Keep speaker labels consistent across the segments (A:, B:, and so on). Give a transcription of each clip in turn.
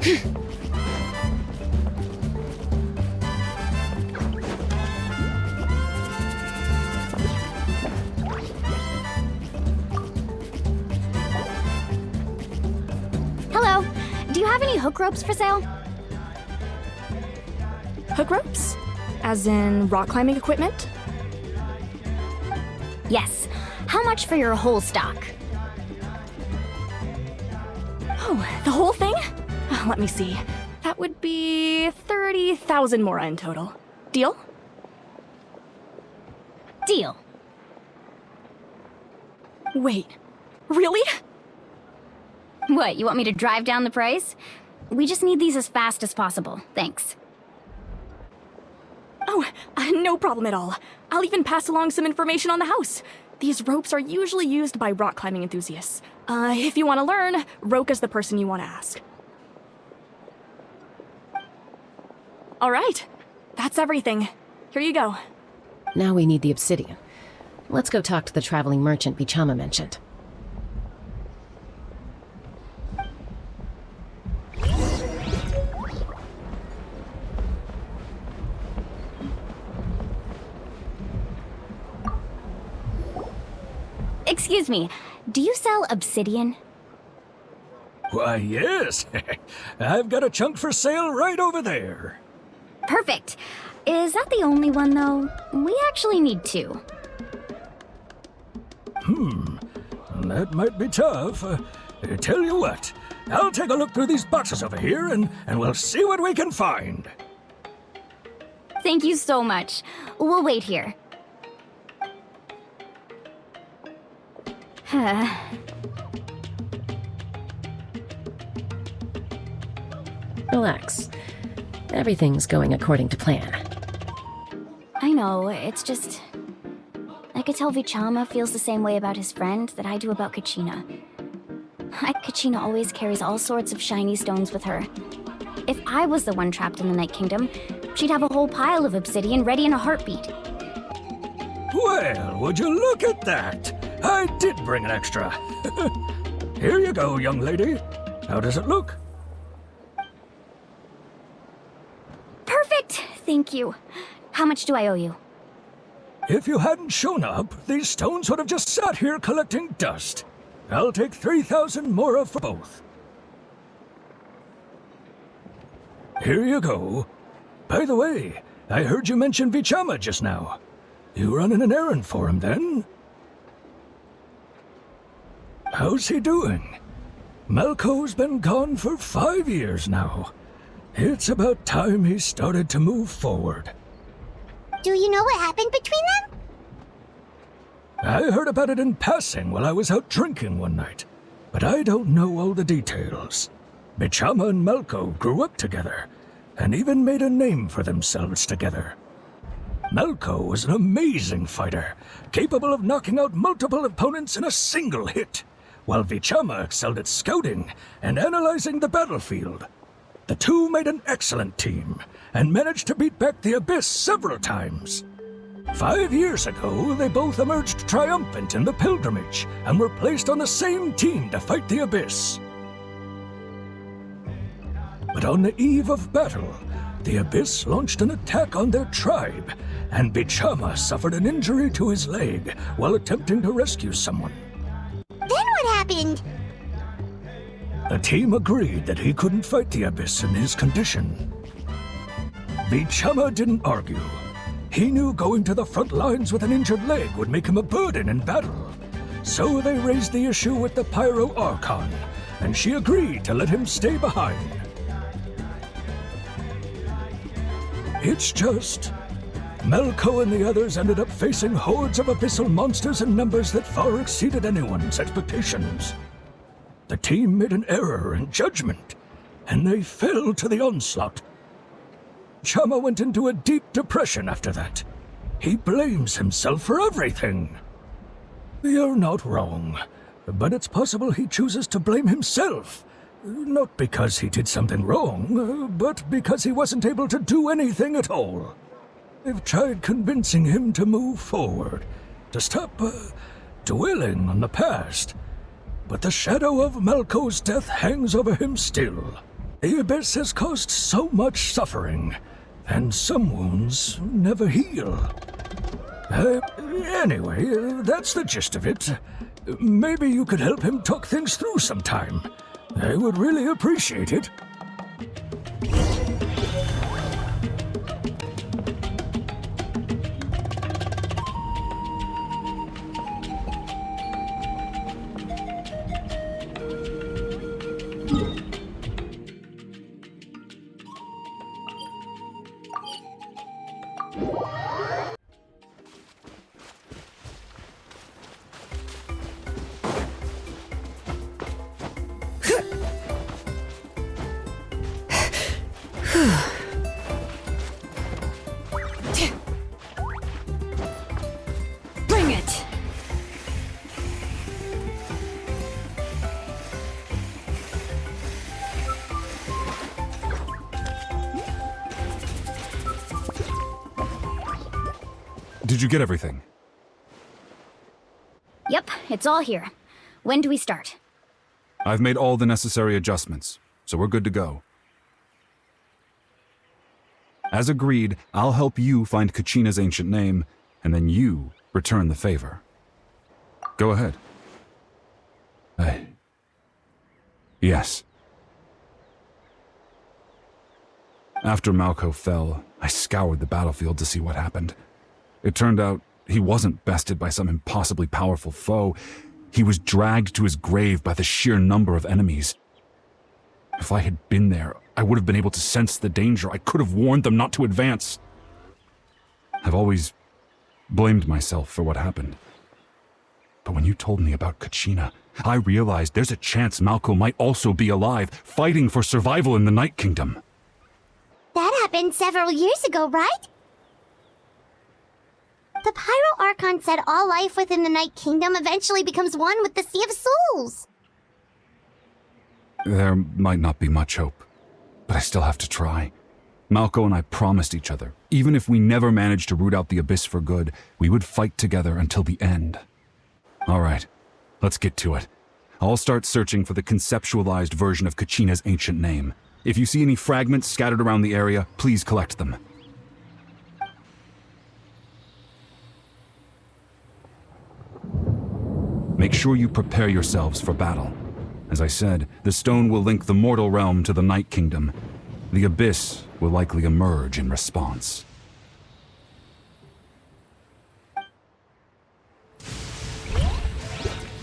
A: Hello. Do you have any hook ropes for sale?
B: Hook ropes? As in rock climbing equipment?
A: Yes. How much for your whole stock?
B: Oh, the whole thing? Let me see. That would be 30,000 mora in total. Deal?
A: Deal.
B: Wait, really?
A: What, you want me to drive down the price? We just need these as fast as possible. Thanks.
B: Oh, no problem at all. I'll even pass along some information on the house. These ropes are usually used by rock climbing enthusiasts. If you want to learn, Roka's the person you want to ask. All right, that's everything. Here you go.
C: Now we need the obsidian. Let's go talk to the traveling merchant Vichama mentioned.
A: Excuse me, do you sell obsidian?
D: Why, yes. I've got a chunk for sale right over there.
A: Perfect. Is that the only one, though? We actually need two.
D: That might be tough. Tell you what, I'll take a look through these boxes over here and we'll see what we can find.
A: Thank you so much. We'll wait here.
C: Relax. Everything's going according to plan.
A: I know, it's just... I could tell Vichama feels the same way about his friend that I do about Kachina. Kachina always carries all sorts of shiny stones with her. If I was the one trapped in the Night Kingdom, she'd have a whole pile of obsidian ready in a heartbeat.
D: Well, would you look at that? I did bring an extra. Here you go, young lady. How does it look?
A: Perfect! Thank you. How much do I owe you?
D: If you hadn't shown up, these stones would have just sat here collecting dust. I'll take 3,000 mora for both. Here you go. By the way, I heard you mention Vichama just now. You running an errand for him, then? How's he doing? Malco's been gone for 5 years now. It's about time he started to move forward.
E: Do you know what happened between them?
D: I heard about it in passing while I was out drinking one night, but I don't know all the details. Vichama and Malco grew up together, and even made a name for themselves together. Malco was an amazing fighter, capable of knocking out multiple opponents in a single hit, while Vichama excelled at scouting and analyzing the battlefield. The two made an excellent team, and managed to beat back the Abyss several times. 5 years ago, they both emerged triumphant in the pilgrimage, and were placed on the same team to fight the Abyss. But on the eve of battle, the Abyss launched an attack on their tribe, and Vichama suffered an injury to his leg while attempting to rescue someone.
E: Then what happened?
D: The team agreed that he couldn't fight the Abyss in his condition. Vichama didn't argue. He knew going to the front lines with an injured leg would make him a burden in battle. So they raised the issue with the Pyro Archon, and she agreed to let him stay behind. It's just... Malco and the others ended up facing hordes of abyssal monsters in numbers that far exceeded anyone's expectations. The team made an error in judgment, and they fell to the onslaught. Chama went into a deep depression after that. He blames himself for everything. You're not wrong, but it's possible he chooses to blame himself. Not because he did something wrong, but because he wasn't able to do anything at all. They've tried convincing him to move forward, to stop dwelling on the past. But the shadow of Malco's death hangs over him still. The Abyss has caused so much suffering, and some wounds never heal. Anyway, that's the gist of it. Maybe you could help him talk things through sometime. I would really appreciate it.
A: Bring it!
F: Did you get everything?
A: Yep, it's all here. When do we start?
F: I've made all the necessary adjustments, so we're good to go. As agreed, I'll help you find Kachina's ancient name, and then you return the favor. Go ahead. Yes. After Malko fell, I scoured the battlefield to see what happened. It turned out he wasn't bested by some impossibly powerful foe. He was dragged to his grave by the sheer number of enemies. If I had been there, I would have been able to sense the danger. I could have warned them not to advance. I've always blamed myself for what happened. But when you told me about Kachina, I realized there's a chance Malko might also be alive, fighting for survival in the Night Kingdom.
E: That happened several years ago, right? The Pyro Archon said all life within the Night Kingdom eventually becomes one with the Sea of Souls.
F: There might not be much hope, but I still have to try. Malko and I promised each other, even if we never managed to root out the Abyss for good, we would fight together until the end. All right, let's get to it. I'll start searching for the conceptualized version of Kachina's ancient name. If you see any fragments scattered around the area, please collect them. Make sure you prepare yourselves for battle. As I said, the stone will link the mortal realm to the Night Kingdom. The Abyss will likely emerge in response.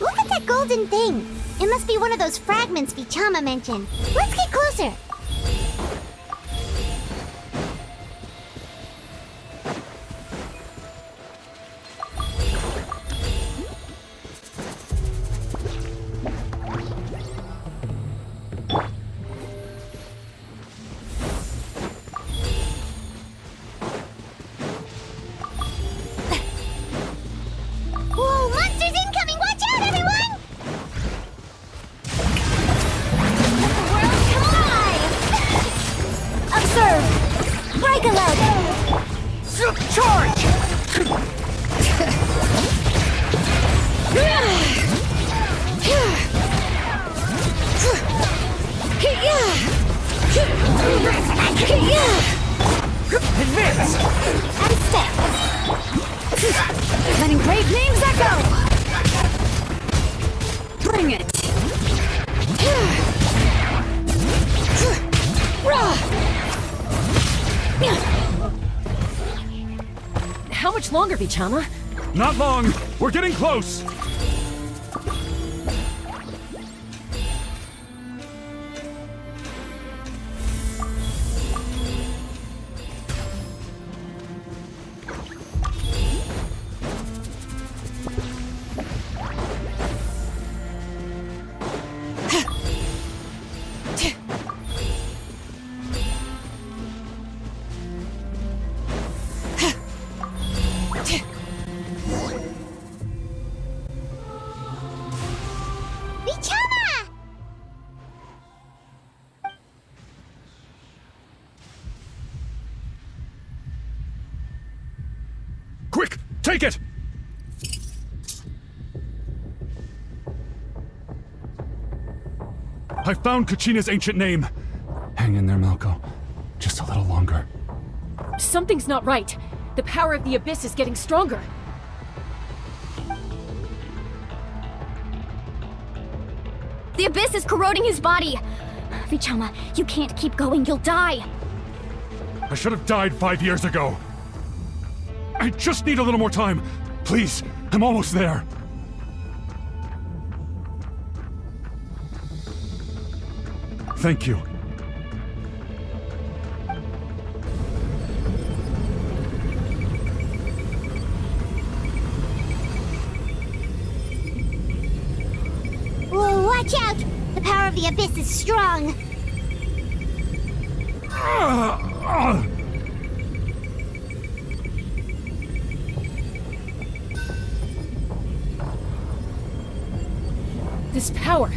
E: Look at that golden thing. It must be one of those fragments Vichama mentioned. Let's get closer. Whoa, monsters incoming! Watch out, everyone! Let the world come alive! Observe! Break a leg!
G: Charge! Advance!
A: And step! Letting great names echo! Bring it!
C: How much longer, Vichama?
F: Not long! We're getting close!
E: Vichama!
F: Quick! Take it! I found Kachina's ancient name. Hang in there, Malco. Just a little longer.
C: Something's not right. The power of the Abyss is getting stronger.
A: The Abyss is corroding his body! Vichama, you can't keep going, you'll die!
F: I should have died 5 years ago. I just need a little more time. Please, I'm almost there. Thank you.
E: Whoa, watch out! The power of the Abyss is strong.
C: This power.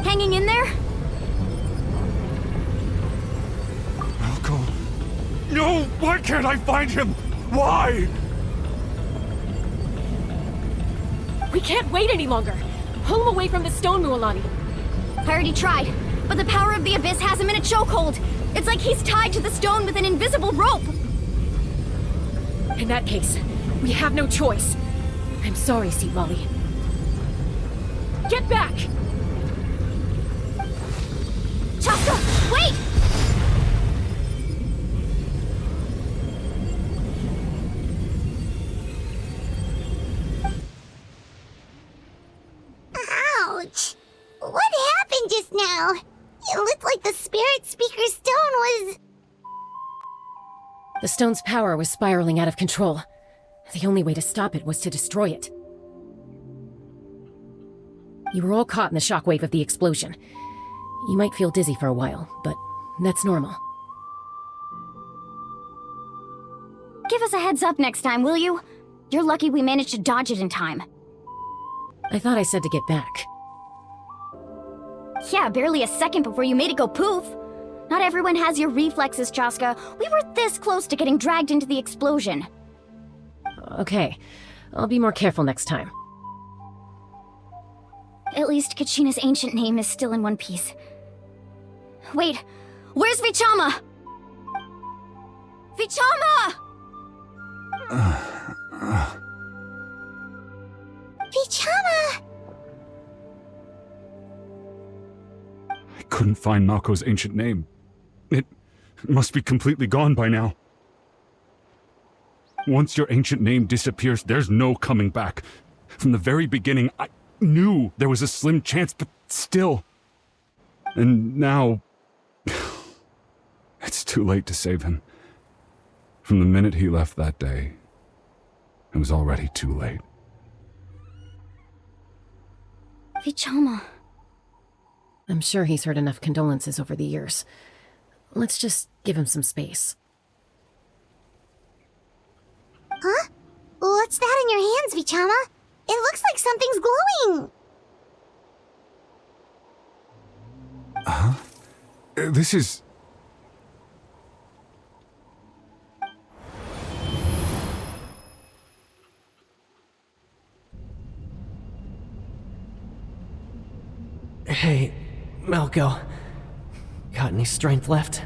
A: Hanging in there?
F: Malco. No! Why can't I find him? Why?
C: We can't wait any longer. Pull him away from the stone, Mualani.
A: I already tried, but the power of the Abyss has him in a chokehold. It's like he's tied to the stone with an invisible rope.
C: In that case, we have no choice. I'm sorry, Seat Lolly. Get back!
A: Chaska, wait!
E: Ouch! What happened just now? It looked like the Spirit Speaker Stone was...
C: The stone's power was spiraling out of control. The only way to stop it was to destroy it. You were all caught in the shockwave of the explosion. You might feel dizzy for a while, but that's normal.
A: Give us a heads up next time, will you? You're lucky we managed to dodge it in time.
C: I thought I said to get back.
A: Yeah, barely a second before you made it go poof. Not everyone has your reflexes, Chaska. We were this close to getting dragged into the explosion.
C: Okay, I'll be more careful next time.
A: At least Kachina's ancient name is still in one piece. Wait, where's Vichama? Vichama!
E: Vichama!
F: I couldn't find Malco's ancient name. It must be completely gone by now. Once your ancient name disappears, there's no coming back. From the very beginning, I knew there was a slim chance, but still. And now... it's too late to save him. From the minute he left that day, it was already too late.
A: Vichama.
C: I'm sure he's heard enough condolences over the years. Let's just give him some space.
E: Huh? What's that in your hands, Vichama? It looks like something's glowing!
F: Huh? This is...
H: Hey, Malco. Got any strength left?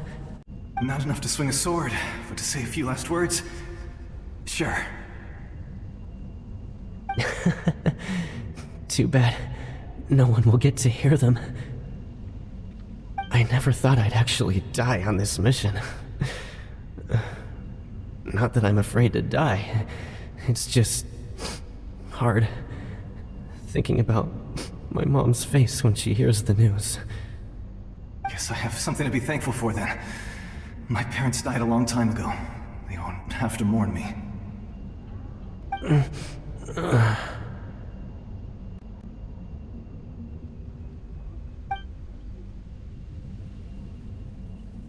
G: Not enough to swing a sword, but to say a few last words? Sure.
H: Too bad. No one will get to hear them. I never thought I'd actually die on this mission. Not that I'm afraid to die. It's just... hard. Thinking about my mom's face when she hears the news.
G: Guess I have something to be thankful for then. My parents died a long time ago. They won't have to mourn me.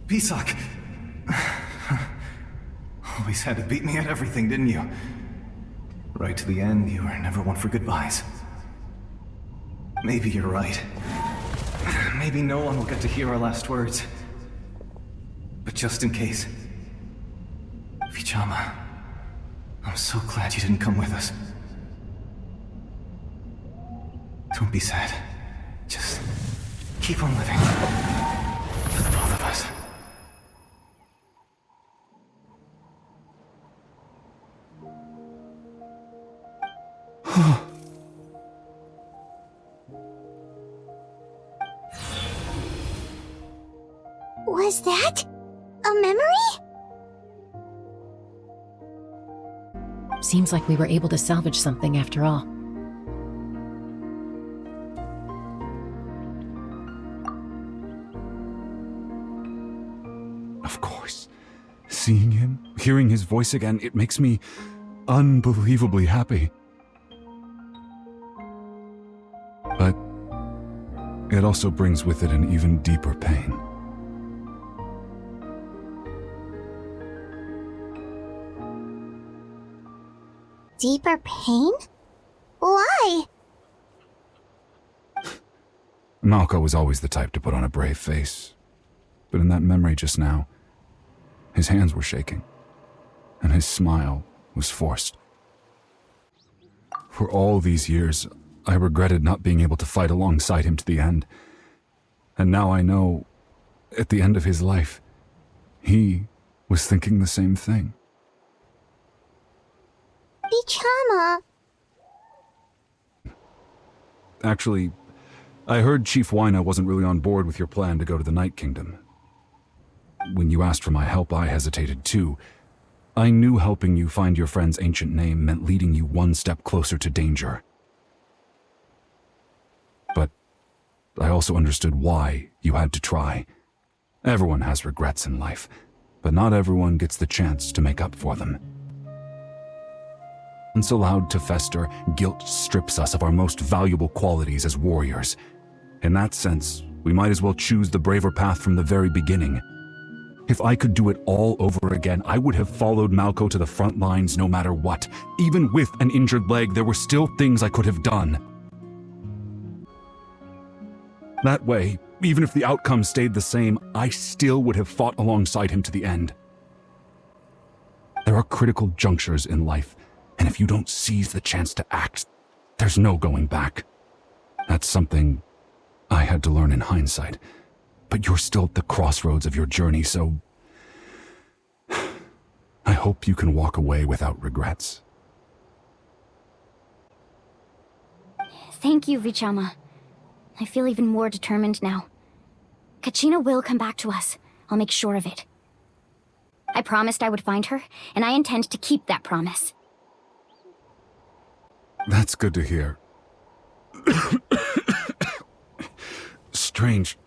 G: Pisak! Always had to beat me at everything, didn't you? Right to the end, you were never one for goodbyes. Maybe you're right. Maybe no one will get to hear our last words. But just in case... Vichama, I'm so glad you didn't come with us. Don't be sad. Just keep on living. For the both of us.
E: Was that a memory?
C: Seems like we were able to salvage something after all.
F: Of course. Seeing him, hearing his voice again, it makes me unbelievably happy. But it also brings with it an even deeper pain.
E: Deeper pain? Why?
F: Malco was always the type to put on a brave face. But in that memory just now, his hands were shaking, and his smile was forced. For all these years, I regretted not being able to fight alongside him to the end. And now I know, at the end of his life, he was thinking the same thing.
E: Vichama.
F: Actually, I heard Chief Wayna wasn't really on board with your plan to go to the Night Kingdom. When you asked for my help, I hesitated too. I knew helping you find your friend's ancient name meant leading you one step closer to danger. But I also understood why you had to try. Everyone has regrets in life, but not everyone gets the chance to make up for them. Once allowed to fester, guilt strips us of our most valuable qualities as warriors. In that sense, we might as well choose the braver path from the very beginning. If I could do it all over again, I would have followed Malco to the front lines no matter what. Even with an injured leg, there were still things I could have done. That way, even if the outcome stayed the same, I still would have fought alongside him to the end. There are critical junctures in life, and if you don't seize the chance to act, there's no going back. That's something I had to learn in hindsight. But you're still at the crossroads of your journey, so I hope you can walk away without regrets.
A: Thank you, Vichama. I feel even more determined now. Kachina will come back to us. I'll make sure of it. I promised I would find her, and I intend to keep that promise.
F: That's good to hear. Strange.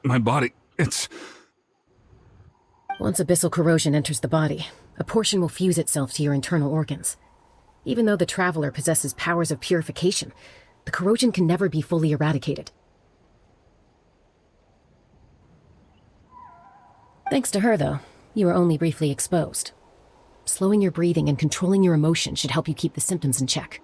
F: My body, it's...
C: Once abyssal corrosion enters the body, a portion will fuse itself to your internal organs. Even though the Traveler possesses powers of purification, the corrosion can never be fully eradicated. Thanks to her, though, you were only briefly exposed. Slowing your breathing and controlling your emotions should help you keep the symptoms in check.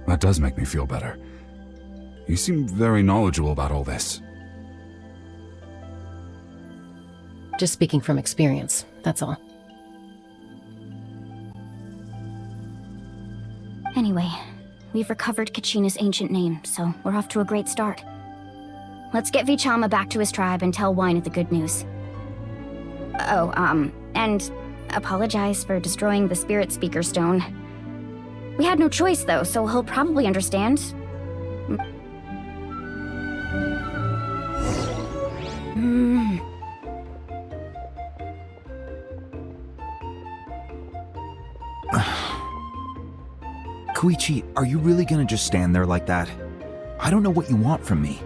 F: That does make me feel better. You seem very knowledgeable about all this.
C: Just speaking from experience, that's all.
A: Anyway, we've recovered Kachina's ancient name, so we're off to a great start. Let's get Vichama back to his tribe and tell Wayna the good news. Oh, and apologize for destroying the Spirit Speaker Stone. We had no choice, though, so he'll probably understand.
I: Koichi, are you really gonna just stand there like that? I don't know what you want from me.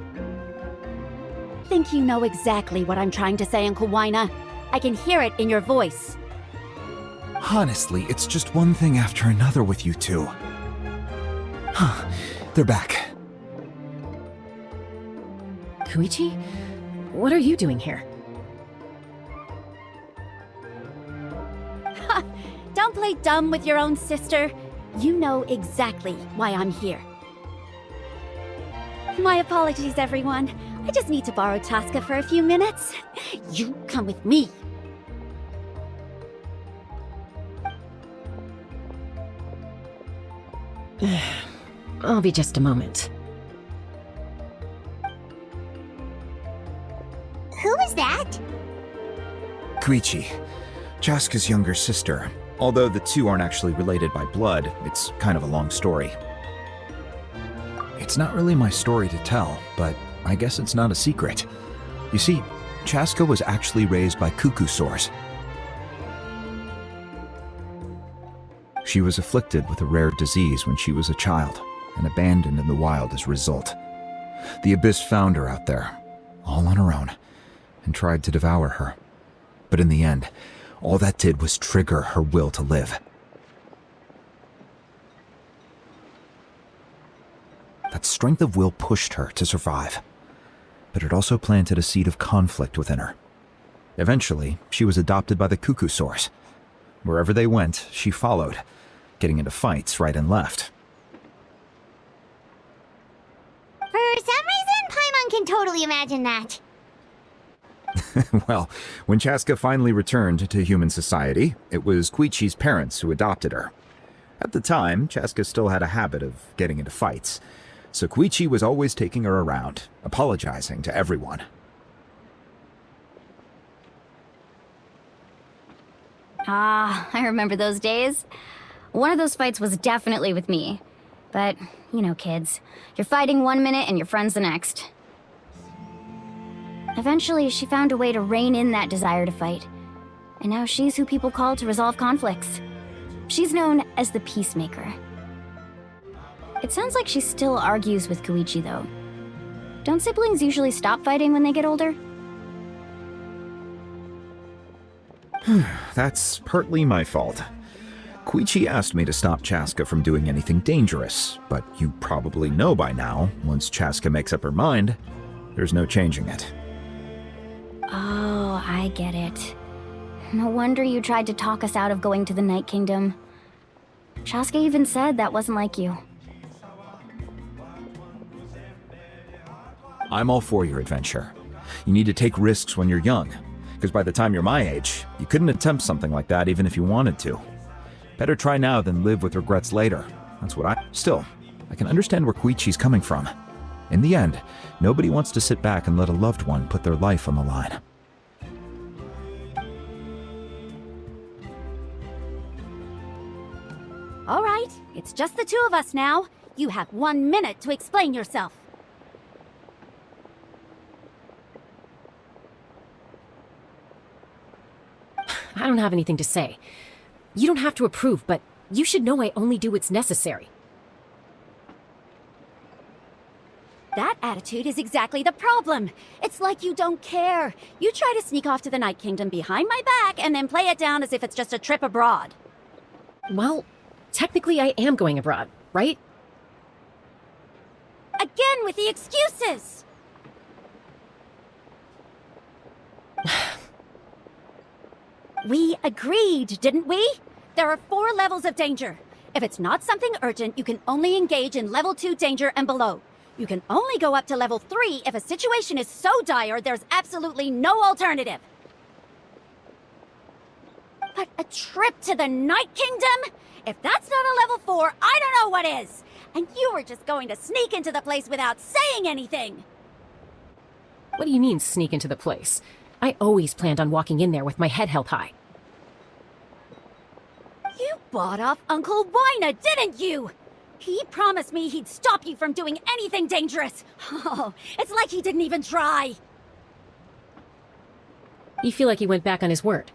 J: Think you know exactly what I'm trying to say, Uncle Wayna. I can hear it in your voice.
I: Honestly, it's just one thing after another with you two. Huh, they're back.
C: Koichi? What are you doing here?
J: Don't play dumb with your own sister. You know exactly why I'm here. My apologies, everyone. I just need to borrow Tosca for a few minutes. You come with me.
C: I'll be just a moment.
E: Who is that?
I: Koichi, Chaska's younger sister. Although the two aren't actually related by blood, it's kind of a long story. It's not really my story to tell, but I guess it's not a secret. You see, Chaska was actually raised by cuckoo sores. She was afflicted with a rare disease when she was a child, and abandoned in the wild as a result. The Abyss found her out there, all on her own, and tried to devour her. But in the end, all that did was trigger her will to live. That strength of will pushed her to survive, but it also planted a seed of conflict within her. Eventually, she was adopted by the cuckoo source. Wherever they went, she followed, getting into fights right and left.
E: For some reason, Paimon can totally imagine that.
I: Well, when Chaska finally returned to human society, it was Koichi's parents who adopted her. At the time, Chaska still had a habit of getting into fights, so Koichi was always taking her around, apologizing to everyone.
A: Ah, I remember those days. One of those fights was definitely with me. But, you know, kids. You're fighting one minute and your friend's the next. Eventually, she found a way to rein in that desire to fight. And now she's who people call to resolve conflicts. She's known as the Peacemaker. It sounds like she still argues with Koichi, though. Don't siblings usually stop fighting when they get older?
I: That's partly my fault. Koichi asked me to stop Chaska from doing anything dangerous, but you probably know by now, once Chaska makes up her mind, there's no changing it.
A: Oh, I get it. No wonder you tried to talk us out of going to the Night Kingdom. Chaska even said that wasn't like you.
I: I'm all for your adventure. You need to take risks when you're young, because by the time you're my age, you couldn't attempt something like that even if you wanted to. Better try now than live with regrets later. That's what Still, I can understand where Koichi's coming from. In the end, nobody wants to sit back and let a loved one put their life on the line.
J: All right, it's just the two of us now. You have 1 minute to explain yourself.
C: I don't have anything to say. You don't have to approve, but you should know I only do what's necessary.
J: That attitude is exactly the problem. It's like you don't care. You try to sneak off to the Night Kingdom behind my back and then play it down as if it's just a trip abroad.
C: Well, technically I am going abroad, right?
J: Again with the excuses! We agreed, didn't we? There are 4 levels of danger. If it's not something urgent, you can only engage in level 2 danger and below. You can only go up to level 3 if a situation is so dire there's absolutely no alternative. But a trip to the Night Kingdom? If that's not a level 4, I don't know what is! And you were just going to sneak into the place without saying anything!
C: What do you mean, sneak into the place? I always planned on walking in there with my head held high.
J: You bought off Uncle Wayna, didn't you? He promised me he'd stop you from doing anything dangerous. Oh, it's like he didn't even try.
C: You feel like he went back on his word.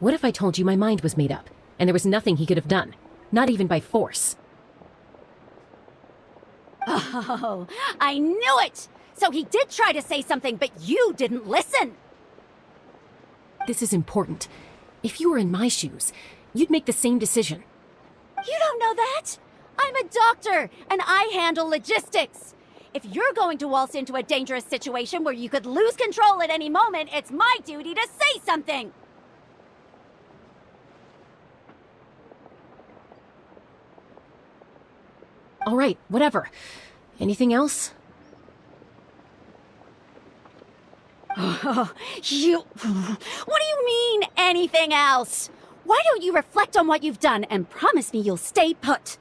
C: What if I told you my mind was made up, and there was nothing he could have done? Not even by force.
J: Oh, I knew it! So he did try to say something, but you didn't listen.
C: This is important. If you were in my shoes, you'd make the same decision.
J: You don't know that? I'm a doctor, and I handle logistics. If you're going to waltz into a dangerous situation where you could lose control at any moment, it's my duty to say something.
C: All right, whatever. Anything else?
J: What do you mean, anything else? Why don't you reflect on what you've done and promise me you'll stay put?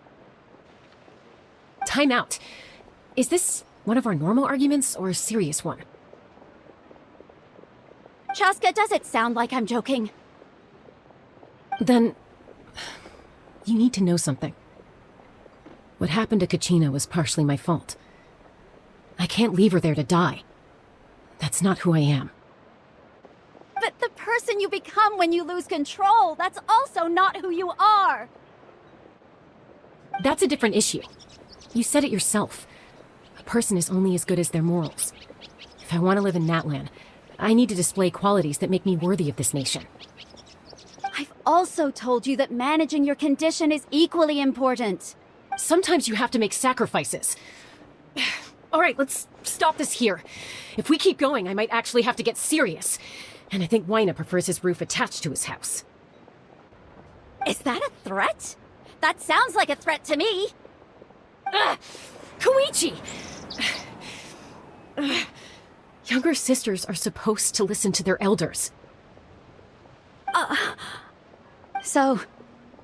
C: Time out. Is this one of our normal arguments or a serious one?
J: Chaska, does it sound like I'm joking?
C: Then, you need to know something. What happened to Kachina was partially my fault. I can't leave her there to die. That's not who I am.
J: But the person you become when you lose control, that's also not who you are.
C: That's a different issue. You said it yourself. A person is only as good as their morals. If I want to live in Natlan, I need to display qualities that make me worthy of this nation.
J: I've also told you that managing your condition is equally important.
C: Sometimes you have to make sacrifices. All right, let's stop this here. If we keep going, I might actually have to get serious. And I think Wayna prefers his roof attached to his house.
J: Is that a threat? That sounds like a threat to me.
C: Koichi! Younger sisters are supposed to listen to their elders.
J: So,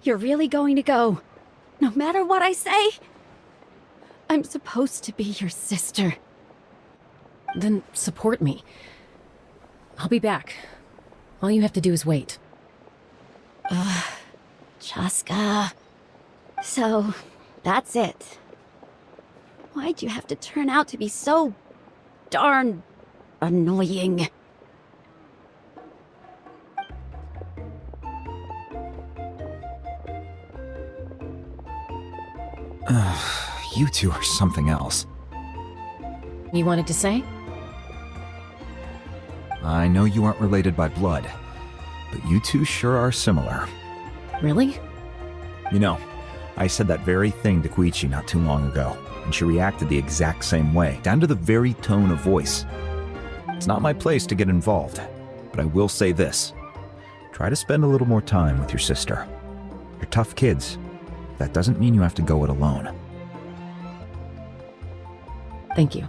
J: you're really going to go, no matter what I say? I'm supposed to be your sister.
C: Then support me. I'll be back. All you have to do is wait.
J: Chaska. So, that's it. Why'd you have to turn out to be so darn annoying?
I: You two are something else.
C: You wanted to say?
I: I know you aren't related by blood, but you two sure are similar.
C: Really?
I: You know, I said that very thing to Koichi not too long ago, and she reacted the exact same way, down to the very tone of voice. It's not my place to get involved, but I will say this. Try to spend a little more time with your sister. You're tough kids. That doesn't mean you have to go it alone.
C: Thank you.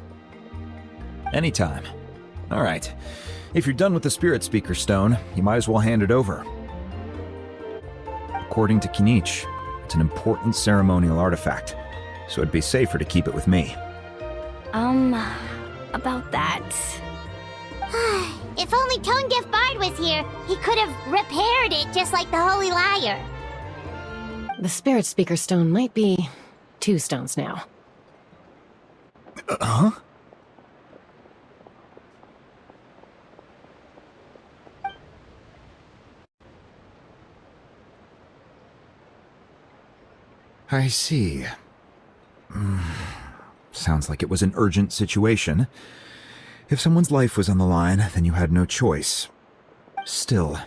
I: Anytime. All right. If you're done with the Spirit Speaker Stone, you might as well hand it over. According to Kinich, it's an important ceremonial artifact, so it'd be safer to keep it with me.
A: About that.
E: If only Tone Deaf Bard was here, he could have repaired it just like the Holy Liar.
C: The Spirit Speaker Stone might be 2 stones now.
I: Huh? I see. Sounds like it was an urgent situation. If someone's life was on the line, then you had no choice. Still,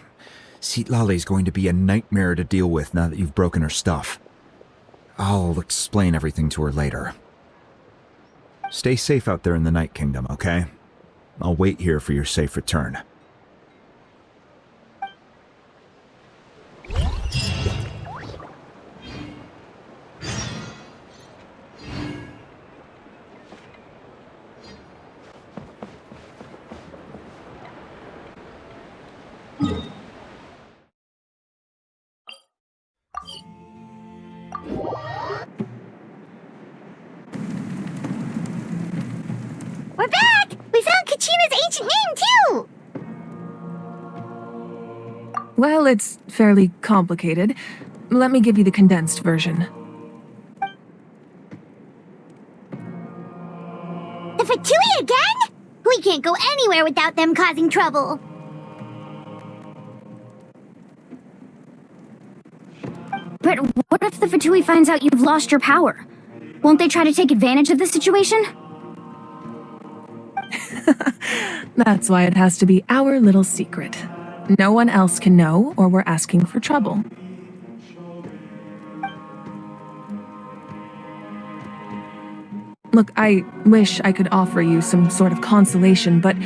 I: Citlali's going to be a nightmare to deal with now that you've broken her stuff. I'll explain everything to her later. Stay safe out there in the Night Kingdom, okay? I'll wait here for your safe return.
E: We're back! We found Kachina's ancient name, too!
K: Well, it's fairly complicated. Let me give you the condensed version.
E: The Fatui again? We can't go anywhere without them causing trouble.
A: But what if the Fatui finds out you've lost your power? Won't they try to take advantage of the situation?
K: That's why it has to be our little secret. No one else can know, or we're asking for trouble. Look, I wish I could offer you some sort of consolation, but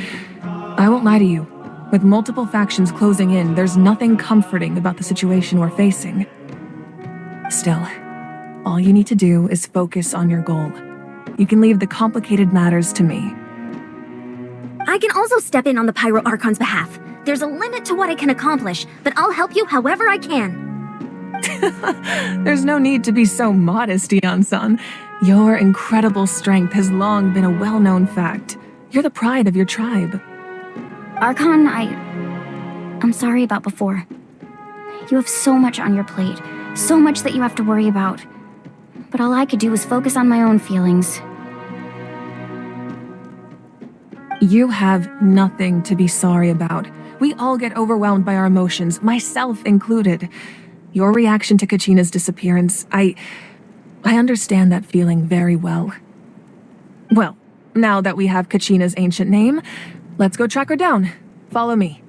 K: I won't lie to you. With multiple factions closing in, there's nothing comforting about the situation we're facing. Still, all you need to do is focus on your goal. You can leave the complicated matters to me.
L: I can also step in on the Pyro Archon's behalf. There's a limit to what I can accomplish, but I'll help you however I can.
K: There's no need to be so modest, Ian-san. Your incredible strength has long been a well-known fact. You're the pride of your tribe.
A: Archon, I'm sorry about before. You have so much on your plate, so much that you have to worry about. But all I could do was focus on my own feelings.
K: You have nothing to be sorry about. We all get overwhelmed by our emotions, myself included. Your reaction to Kachina's disappearance, I understand that feeling very well. Well, now that we have Kachina's ancient name, let's go track her down. Follow me.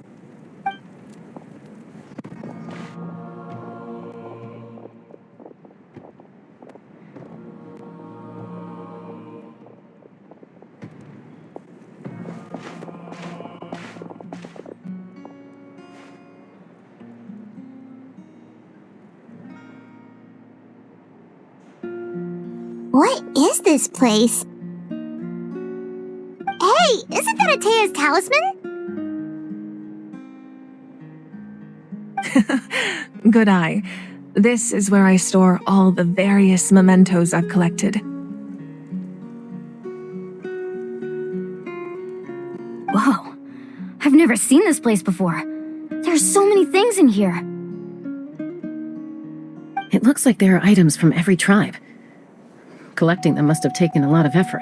E: What is this place? Hey, isn't that Atea's talisman?
K: Good eye. This is where I store all the various mementos I've collected.
A: Whoa, I've never seen this place before. There's so many things in here.
C: It looks like there are items from every tribe. Collecting them must have taken a lot of effort.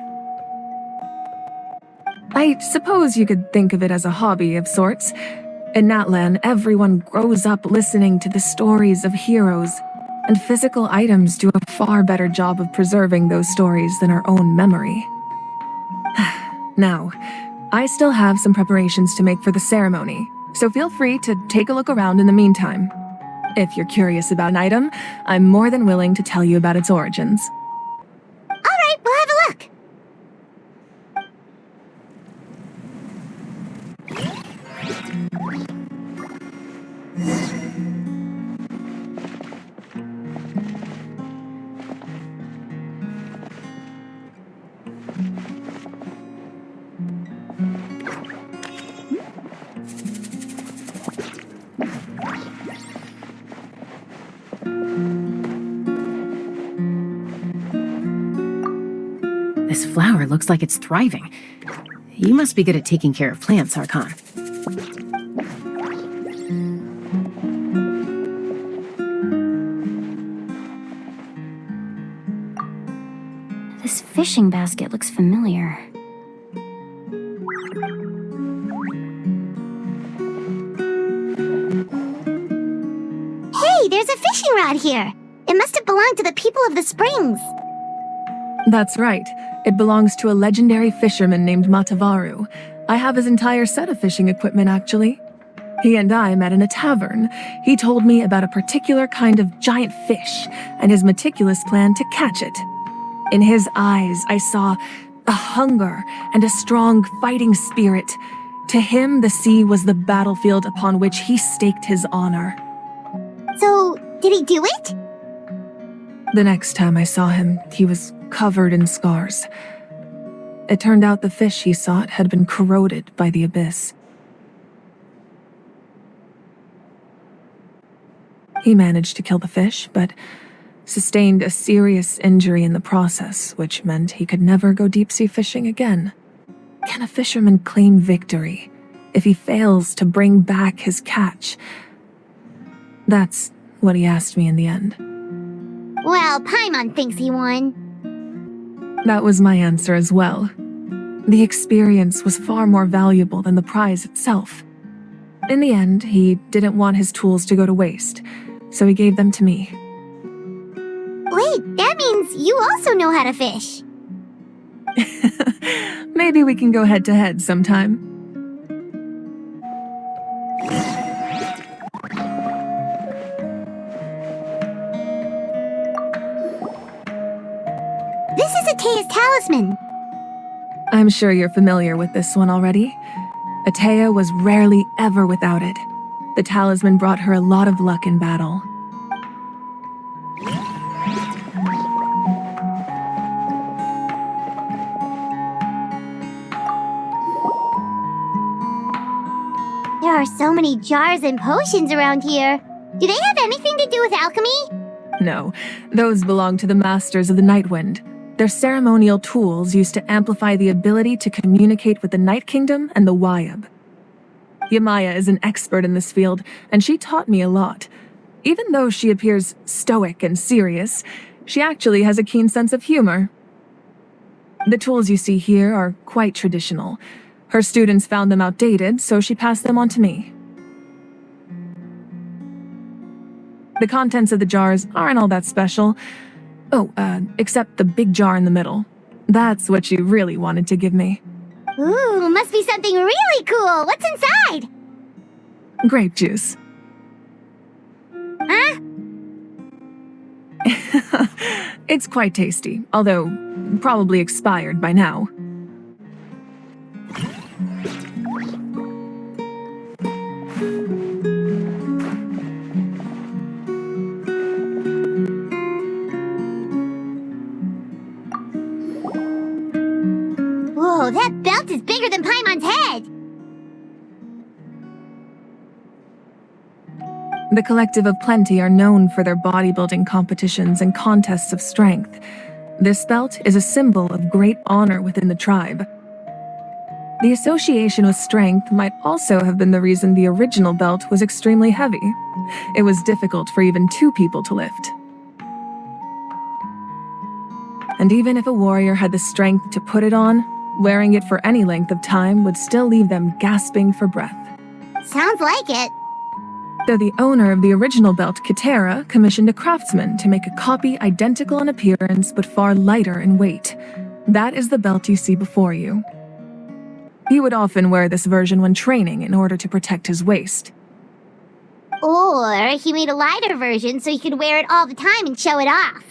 K: I suppose you could think of it as a hobby of sorts. In Natlan, everyone grows up listening to the stories of heroes, and physical items do a far better job of preserving those stories than our own memory. Now, I still have some preparations to make for the ceremony, so feel free to take a look around in the meantime. If you're curious about an item, I'm more than willing to tell you about its origins.
E: Alright, we'll have a look.
C: This flower looks like it's thriving. You must be good at taking care of plants, Archon.
A: This fishing basket looks familiar.
E: Hey, there's a fishing rod here. It must have belonged to the people of the springs.
K: That's right. It belongs to a legendary fisherman named Matavaru. I have his entire set of fishing equipment, actually. He and I met in a tavern. He told me about a particular kind of giant fish and his meticulous plan to catch it. In his eyes, I saw a hunger and a strong fighting spirit. To him, the sea was the battlefield upon which he staked his honor.
E: So, did he do it?
K: The next time I saw him, he was covered in scars. It turned out the fish he sought had been corroded by the abyss. He managed to kill the fish, but sustained a serious injury in the process, which meant he could never go deep-sea fishing again. Can a fisherman claim victory if he fails to bring back his catch? That's what he asked me in the end.
E: Well, Paimon thinks he won.
K: That was my answer as well. The experience was far more valuable than the prize itself. In the end, he didn't want his tools to go to waste, so he gave them to me.
E: Wait, that means you also know how to fish.
K: Maybe we can go head-to-head sometime.
E: This is Atea's talisman.
K: I'm sure you're familiar with this one already. Atea was rarely ever without it. The talisman brought her a lot of luck in battle.
E: are so many jars and potions around here. Do they have anything to do with alchemy?
K: No, those belong to the Masters of the Nightwind. They're ceremonial tools used to amplify the ability to communicate with the Night Kingdom and the Wyab. Yamaya is an expert in this field, and she taught me a lot. Even though she appears stoic and serious, she actually has a keen sense of humor. The tools you see here are quite traditional. Her students found them outdated, so she passed them on to me. The contents of the jars aren't all that special. Oh, except the big jar in the middle. That's what you really wanted to give me.
E: Ooh, must be something really cool. What's inside?
K: Grape juice.
E: Huh?
K: It's quite tasty, although probably expired by now.
E: Whoa, that belt is bigger than Paimon's head!
K: The Collective of Plenty are known for their bodybuilding competitions and contests of strength. This belt is a symbol of great honor within the tribe. The association with strength might also have been the reason the original belt was extremely heavy. It was difficult for even 2 people to lift. And even if a warrior had the strength to put it on, wearing it for any length of time would still leave them gasping for breath.
E: Sounds like it.
K: Though the owner of the original belt, Kitera, commissioned a craftsman to make a copy identical in appearance but far lighter in weight. That is the belt you see before you. He would often wear this version when training in order to protect his waist.
E: Or he made a lighter version so he could wear it all the time and show it off.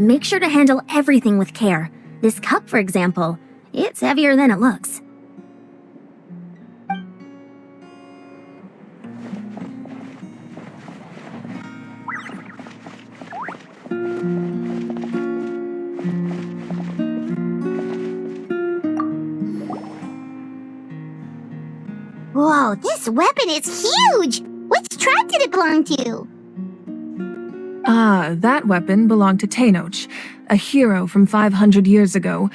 L: Make sure to handle everything with care. This cup, for example, it's heavier than it looks.
E: Whoa, this weapon is huge! Which tribe did it belong to?
K: Ah, that weapon belonged to Tenoch, a hero from 500 years ago.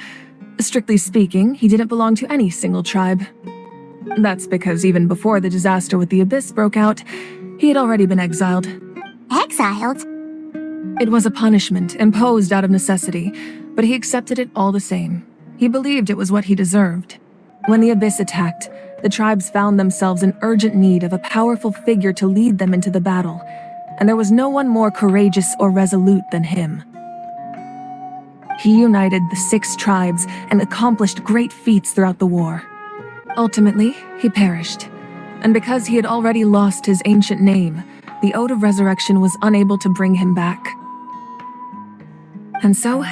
K: Strictly speaking, he didn't belong to any single tribe. That's because even before the disaster with the Abyss broke out, he had already been exiled.
E: Exiled?
K: It was a punishment imposed out of necessity, but he accepted it all the same. He believed it was what he deserved. When the Abyss attacked, the tribes found themselves in urgent need of a powerful figure to lead them into the battle, and there was no one more courageous or resolute than him. He united the 6 tribes and accomplished great feats throughout the war. Ultimately, he perished, and because he had already lost his ancient name, the Ode of Resurrection was unable to bring him back. And so,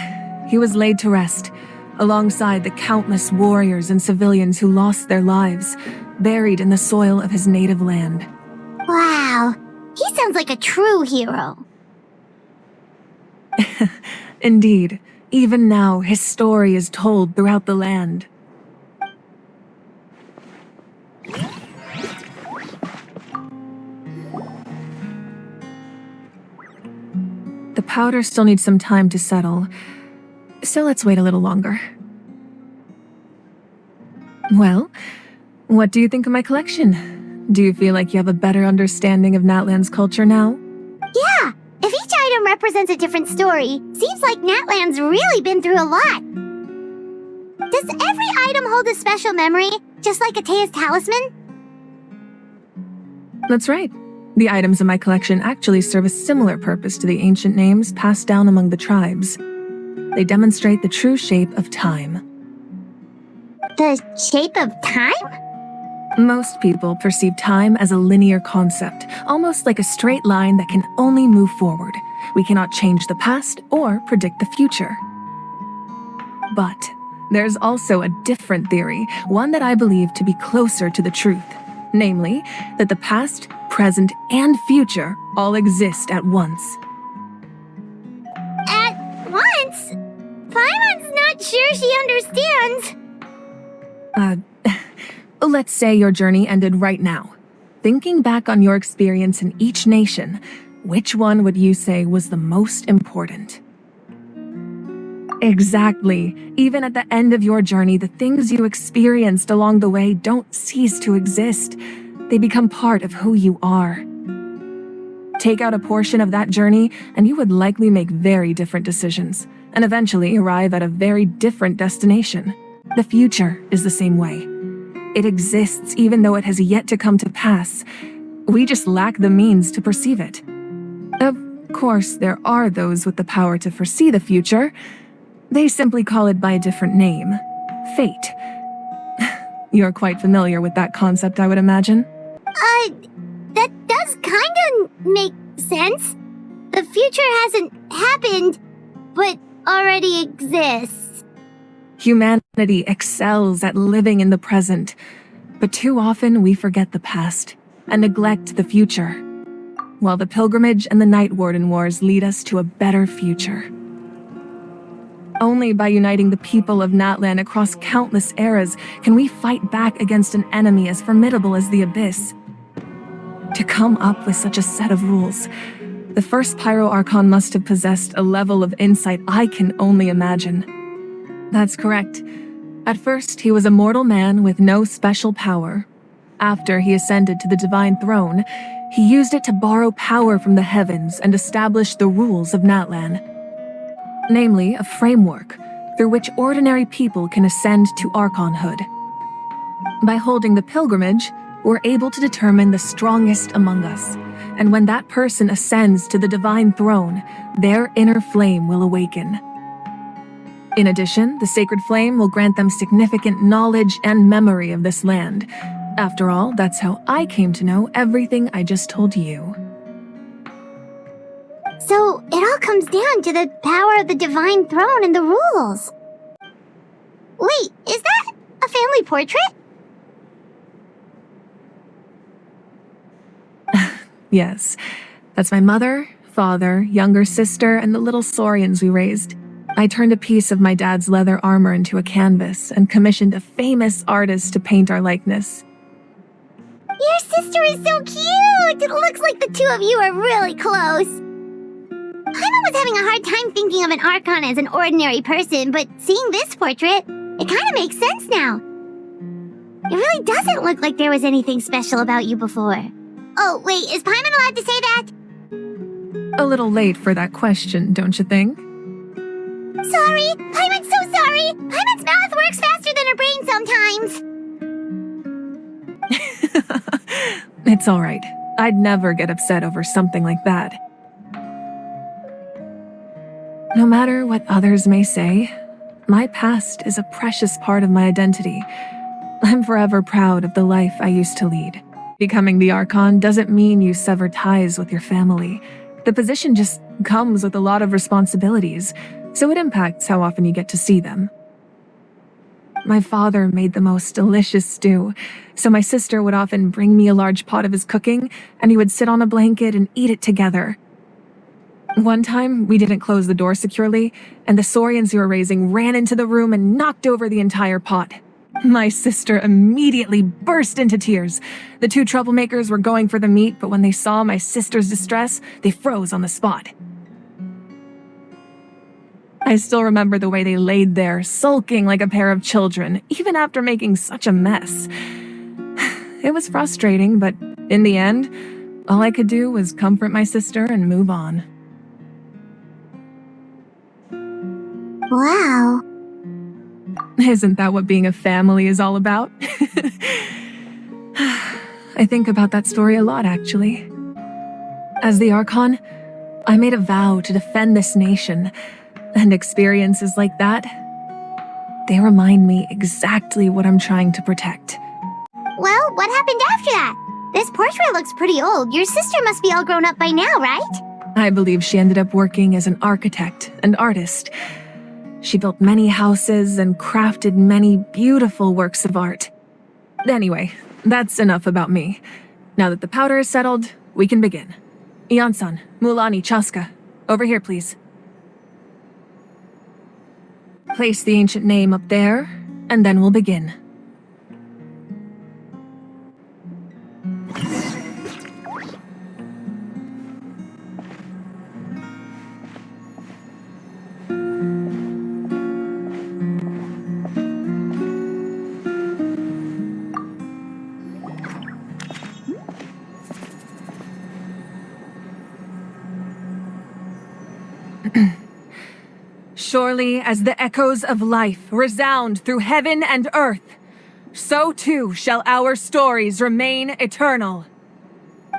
K: he was laid to rest, alongside the countless warriors and civilians who lost their lives, buried in the soil of his native land.
E: Wow, he sounds like a true hero.
K: Indeed, even now his story is told throughout the land. The powder still needs some time to settle, so let's wait a little longer. Well, what do you think of my collection? Do you feel like you have a better understanding of Natlan's culture now?
E: Yeah, if each item represents a different story, seems like Natlan's really been through a lot. Does every item hold a special memory, just like Atea's talisman?
K: That's right. The items in my collection actually serve a similar purpose to the ancient names passed down among the tribes. They demonstrate the true shape of time.
E: The shape of time?
K: Most people perceive time as a linear concept, almost like a straight line that can only move forward. We cannot change the past or predict the future. But there's also a different theory, one that I believe to be closer to the truth. Namely, that the past, present, and future all exist at once.
E: At once? Paimon's not sure she understands.
K: Let's say your journey ended right now. Thinking back on your experience in each nation, which one would you say was the most important? Exactly. Even at the end of your journey, the things you experienced along the way don't cease to exist. They become part of who you are. Take out a portion of that journey, and you would likely make very different decisions, and eventually arrive at a very different destination. The future is the same way. It exists even though it has yet to come to pass. We just lack the means to perceive it. Of course, there are those with the power to foresee the future. They simply call it by a different name. Fate. You're quite familiar with that concept, I would imagine.
E: That does kinda make sense. The future hasn't happened, but already exists.
K: Humanity excels at living in the present, but too often we forget the past and neglect the future, while the pilgrimage and the Night Warden Wars lead us to a better future. Only by uniting the people of Natlan across countless eras can we fight back against an enemy as formidable as the Abyss. To come up with such a set of rules, the first Pyro Archon must have possessed a level of insight I can only imagine. That's correct. At first, he was a mortal man with no special power. After he ascended to the divine throne, he used it to borrow power from the heavens and establish the rules of Natlan. Namely, a framework through which ordinary people can ascend to Archonhood. By holding the pilgrimage, we're able to determine the strongest among us, and when that person ascends to the divine throne, their inner flame will awaken. In addition, the sacred flame will grant them significant knowledge and memory of this land. After all, that's how I came to know everything I just told you.
E: So, it all comes down to the power of the divine throne and the rules. Wait, is that a family portrait?
K: Yes, that's my mother, father, younger sister, and the little saurians we raised. I turned a piece of my dad's leather armor into a canvas and commissioned a famous artist to paint our likeness.
E: Your sister is so cute! It looks like the two of you are really close. Paimon was having a hard time thinking of an Archon as an ordinary person, but seeing this portrait, it kind of makes sense now. It really doesn't look like there was anything special about you before. Oh, wait, is Paimon allowed to say that?
K: A little late for that question, don't you think?
E: Sorry! Paimon's so sorry! Paimon's mouth works faster than her brain sometimes!
K: It's alright. I'd never get upset over something like that. No matter what others may say, my past is a precious part of my identity. I'm forever proud of the life I used to lead. Becoming the Archon doesn't mean you sever ties with your family. The position just comes with a lot of responsibilities, so it impacts how often you get to see them. My father made the most delicious stew, so my sister would often bring me a large pot of his cooking, and he would sit on a blanket and eat it together. One time, we didn't close the door securely, and the saurians we were raising ran into the room and knocked over the entire pot. My sister immediately burst into tears. The two troublemakers were going for the meat, but when they saw my sister's distress, they froze on the spot. I still remember the way they laid there, sulking like a pair of children, even after making such a mess. It was frustrating, but in the end, all I could do was comfort my sister and move on.
E: Wow.
K: Isn't that what being a family is all about? I think about that story a lot, actually. As the Archon, I made a vow to defend this nation, and experiences like that, they remind me exactly what I'm trying to protect.
E: Well, what happened after that? This portrait looks pretty old. Your sister must be all grown up by now, right?
K: I believe she ended up working as an architect and artist. She built many houses and crafted many beautiful works of art. Anyway, that's enough about me. Now that the powder is settled, we can begin. Ian-san, Mulani, Chaska, over here please. Place the ancient name up there, and then we'll begin. Surely as the echoes of life resound through heaven and earth, so too shall our stories remain eternal.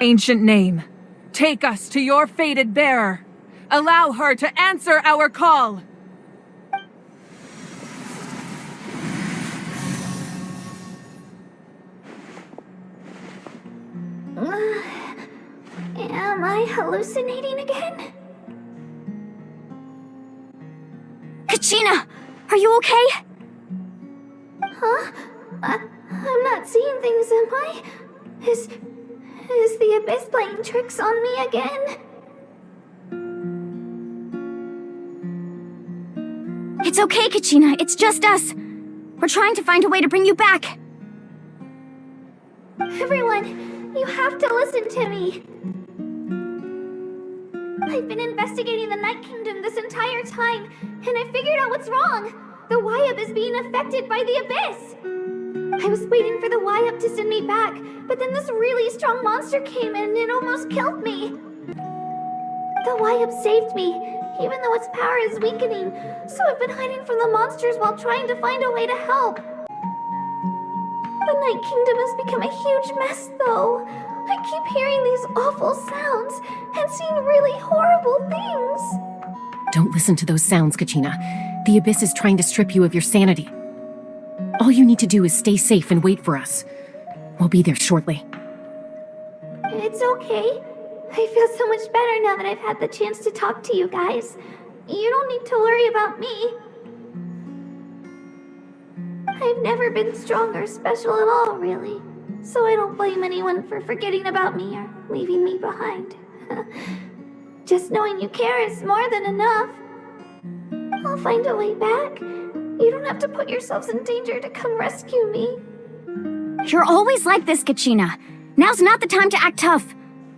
K: Ancient name, take us to your fated bearer. Allow her to answer our call.
E: Am I hallucinating again?
A: Kachina! Are you okay?
E: Huh? I'm not seeing things, am I? Is the Abyss playing tricks on me again?
A: It's okay, Kachina. It's just us. We're trying to find a way to bring you back.
E: Everyone, you have to listen to me. I've been investigating the Night Kingdom this entire time, and I figured out what's wrong. The Wyup is being affected by the Abyss. I was waiting for the Wyup to send me back, but then this really strong monster came in and it almost killed me. The Wyup saved me, even though its power is weakening, so I've been hiding from the monsters while trying to find a way to help. The Night Kingdom has become a huge mess, though. I keep hearing these awful sounds and seeing really horrible things.
C: Don't listen to those sounds, Kachina. The Abyss is trying to strip you of your sanity. All you need to do is stay safe and wait for us. We'll be there shortly.
E: It's okay. I feel so much better now that I've had the chance to talk to you guys. You don't need to worry about me. I've never been strong or special at all, really. So I don't blame anyone for forgetting about me or leaving me behind. Just knowing you care is more than enough. I'll find a way back. You don't have to put yourselves in danger to come rescue me.
A: You're always like this, Kachina. Now's not the time to act tough.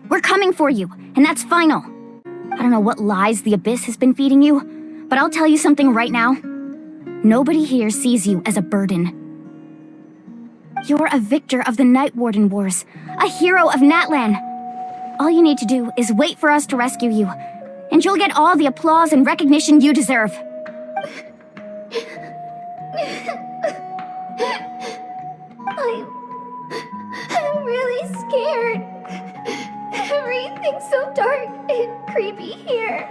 A: We're coming for you, and that's final. I don't know what lies the Abyss has been feeding you, but I'll tell you something right now. Nobody here sees you as a burden. You're a victor of the Night Warden Wars, a hero of Natlan. All you need to do is wait for us to rescue you, and you'll get all the applause and recognition you deserve.
E: I'm really scared. Everything's so dark and creepy here.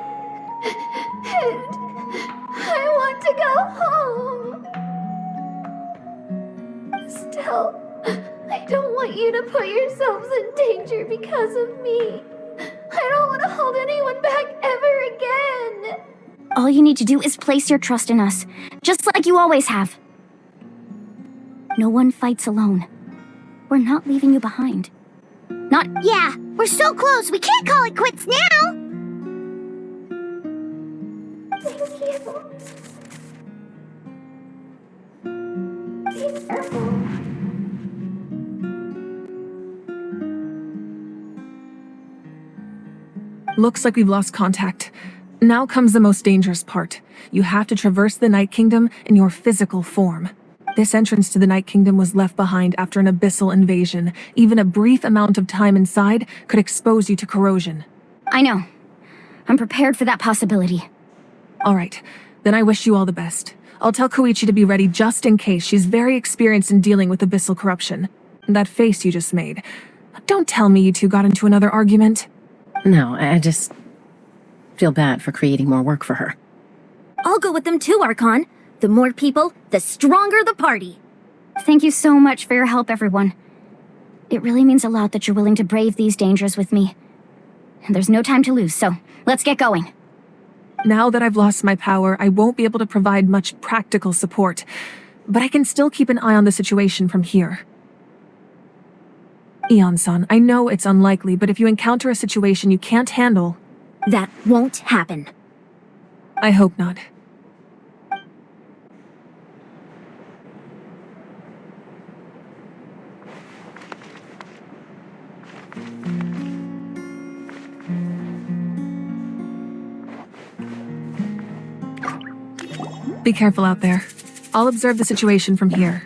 E: And I want to go home. Still, I don't want you to put yourselves in danger because of me. I don't want to hold anyone back ever again.
A: All you need to do is place your trust in us, just like you always have. No one fights alone. We're not leaving you behind. Not...
E: Yeah, we're so close, we can't call it quits now! Thank you. Be careful.
K: Looks like we've lost contact. Now comes the most dangerous part. You have to traverse the Night Kingdom in your physical form. This entrance to the Night Kingdom was left behind after an abyssal invasion. Even a brief amount of time inside could expose you to corrosion.
A: I know. I'm prepared for that possibility.
K: All right, then I wish you all the best. I'll tell Koichi to be ready just in case. She's very experienced in dealing with abyssal corruption. That face you just made. Don't tell me you two got into another argument.
C: No, I just feel bad for creating more work for her.
L: I'll go with them too, Archon. The more people, the stronger the party.
A: Thank you so much for your help, everyone. It really means a lot that you're willing to brave these dangers with me. And there's no time to lose, so let's get going.
K: Now that I've lost my power, I won't be able to provide much practical support, but I can still keep an eye on the situation from here. Eon-san, I know it's unlikely, but if you encounter a situation you can't handle...
L: That won't happen.
K: I hope not. Be careful out there. I'll observe the situation from here.